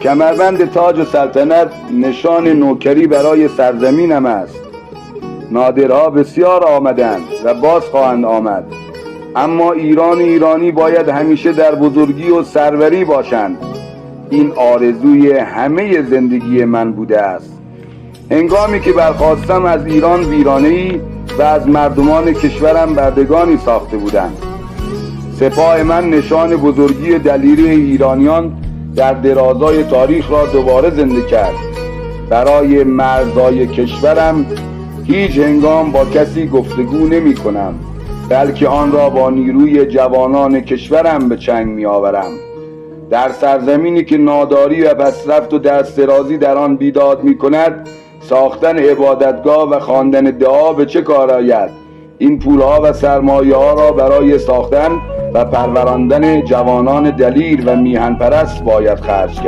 کمربند تاج سلطنت نشان نوکری برای سرزمینم است. نادرها بسیار آمدند و باز خواهند آمد، اما ایران ایرانی باید همیشه در بزرگی و سروری باشند. این آرزوی همه زندگی من بوده است. هنگامی که برخاستم از ایران ویرانه‌ای و از مردمان کشورم بردگانی ساخته بودند. سپاه من نشان بزرگی دلیری ایرانیان در درازای تاریخ را دوباره زنده کرد. برای مرزهای کشورم هیچ هنگام با کسی گفتگو نمی کنم، بلکه آن را با نیروی جوانان کشورم به چنگ می آورم. در سرزمینی که ناداری و پسرفت و دست درازی در آن بیداد می کند، ساختن عبادتگاه و خواندن دعا به چه کار آید؟ این پولها و سرمایه ها را برای ساختن و پروراندن جوانان دلیر و میهن پرست باید خرج کرد.